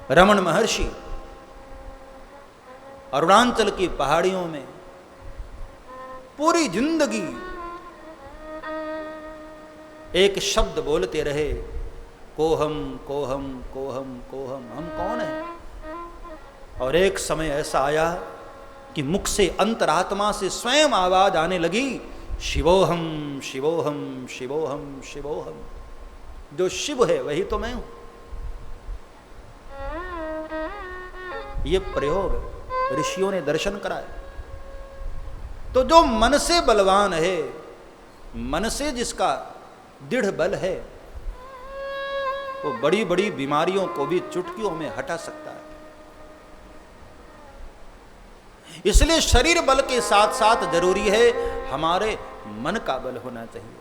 रमण महर्षि अरुणाचल की पहाड़ियों में पूरी जिंदगी एक शब्द बोलते रहे, कोहम कोहम कोहम कोहम, हम कौन हैं? और एक समय ऐसा आया कि मुख से अंतरात्मा से स्वयं आवाज आने लगी, शिवोहम शिवोहम शिवोहम शिवोहम। जो शिव है वही तो मैं हूं। ये प्रयोग ऋषियों ने दर्शन कराया। तो जो मन से बलवान है, मन से जिसका दृढ़ बल है, वो बड़ी बड़ी बीमारियों को भी चुटकियों में हटा सकता है। इसलिए शरीर बल के साथ साथ जरूरी है हमारे मन का बल होना चाहिए।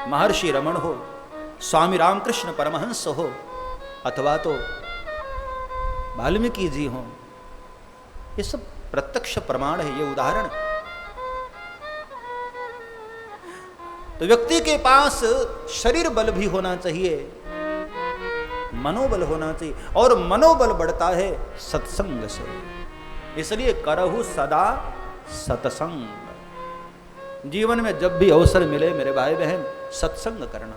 महर्षि रमण हो, स्वामी रामकृष्ण परमहंस हो, अथवा तो वाल्मीकि जी हो, ये सब प्रत्यक्ष प्रमाण है, ये उदाहरण। तो व्यक्ति के पास शरीर बल भी होना चाहिए, मनोबल होना चाहिए, और मनोबल बढ़ता है सत्संग से। इसलिए करहु सदा सत्संग। जीवन में जब भी अवसर मिले मेरे भाई बहन, सत्संग करना।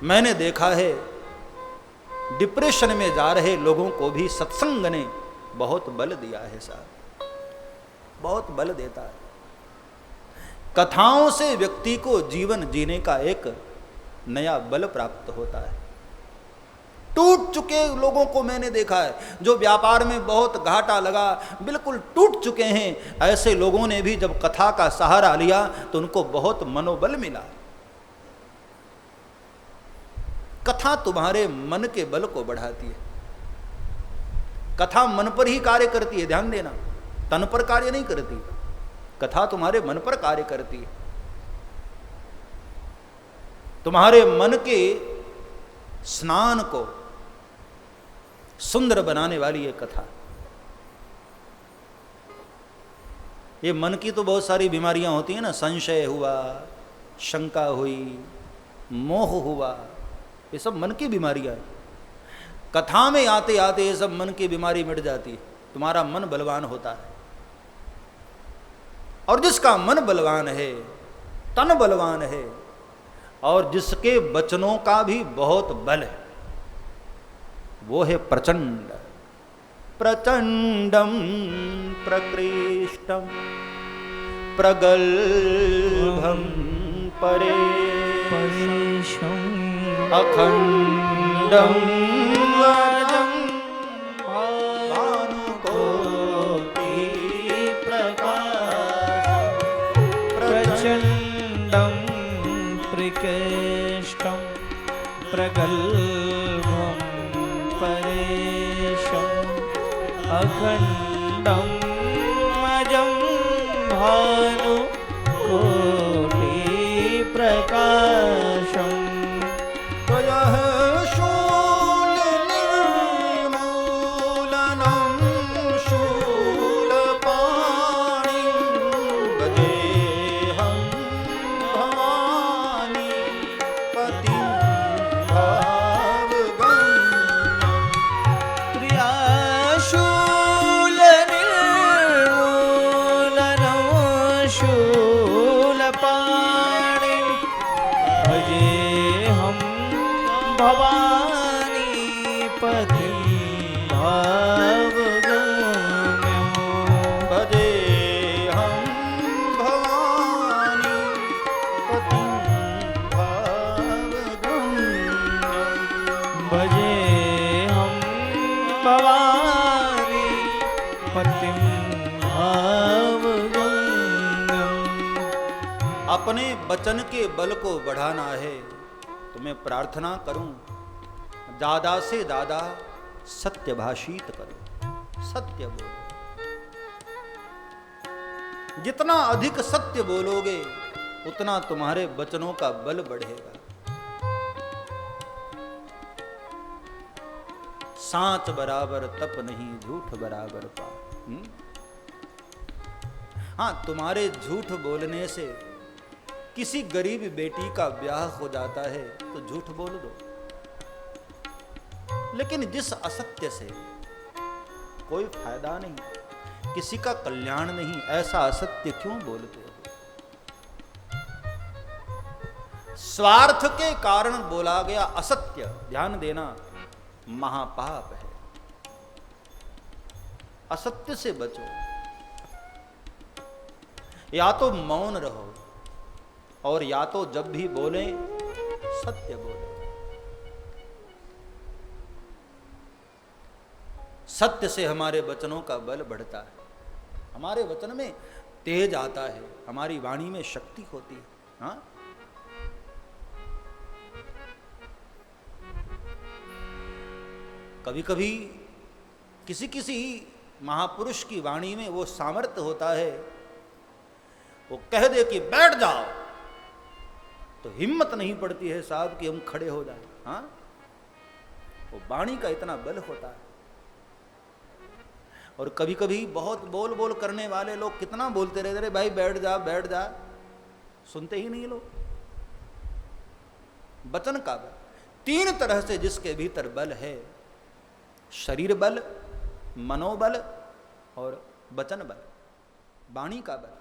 मैंने देखा है डिप्रेशन में जा रहे लोगों को भी सत्संग ने बहुत बल दिया है साहब, बहुत बल देता है। कथाओं से व्यक्ति को जीवन जीने का एक नया बल प्राप्त होता है। टूट चुके लोगों को मैंने देखा है, जो व्यापार में बहुत घाटा लगा, बिल्कुल टूट चुके हैं, ऐसे लोगों ने भी जब कथा का सहारा लिया तो उनको बहुत मनोबल मिला। कथा तुम्हारे मन के बल को बढ़ाती है। कथा मन पर ही कार्य करती है, ध्यान देना, तन पर कार्य नहीं करती। कथा तुम्हारे मन पर कार्य करती है। तुम्हारे मन के स्नान को सुंदर बनाने वाली ये कथा। ये मन की तो बहुत सारी बीमारियां होती हैं ना, संशय हुआ, शंका हुई, मोह हुआ, ये सब मन की बीमारियां हैं। कथा में आते आते ये सब मन की बीमारी मिट जाती है, तुम्हारा मन बलवान होता है। और जिसका मन बलवान है, तन बलवान है, और जिसके वचनों का भी बहुत बल है, वो है प्रचंड। प्रचंडम प्रकृष्टम प्रगल्भम परेशम अखंडम वज्रम भानुकोटि प्रकाशम प्रचंडम प्रकृष्टम प्रगल्भम परेशम अखंडम अजं भानुकोटि प्रकाशम त्वयः शूलनिर्मूलनं शूलपाणिं भजेऽहं भवानी पतिं भावगम्यं। क्रियाशूलनिर्मूलनं शूलपाणिं भजेऽहं भवानी पतिं भावगम्यं। भजेऽहं भवानी पतिं भावगम्यं। भजेऽहं भवानी पतिं भावगम्यं। अपने वचन के बल को बढ़ाना है तो मैं प्रार्थना करूं, दादा से दादा सत्य भाषित करो, सत्य बोलो। जितना अधिक सत्य बोलोगे उतना तुम्हारे वचनों का बल बढ़ेगा। सांच बराबर तप नहीं, झूठ बराबर पाप। हाँ, तुम्हारे झूठ बोलने से किसी गरीब बेटी का ब्याह हो जाता है तो झूठ बोल दो, लेकिन जिस असत्य से कोई फायदा नहीं, किसी का कल्याण नहीं, ऐसा असत्य क्यों बोलते हो? स्वार्थ के कारण बोला गया असत्य, ध्यान देना, महापाप है। असत्य से बचो, या तो मौन रहो और या तो जब भी बोले सत्य बोले। सत्य से हमारे वचनों का बल बढ़ता है, हमारे वचन में तेज आता है, हमारी वाणी में शक्ति होती है। हाँ, कभी कभी किसी किसी महापुरुष की वाणी में वो सामर्थ्य होता है, वो कह दे कि बैठ जाओ तो हिम्मत नहीं पड़ती है साहब कि हम खड़े हो जाएं। हाँ, वो वाणी का इतना बल होता है। और कभी कभी बहुत बोल बोल करने वाले लोग कितना बोलते रहते, भाई बैठ जा बैठ जा, सुनते ही नहीं लोग। वचन का बल, तीन तरह से जिसके भीतर बल है, शरीर बल, मनोबल और वचन बल, वाणी का बल।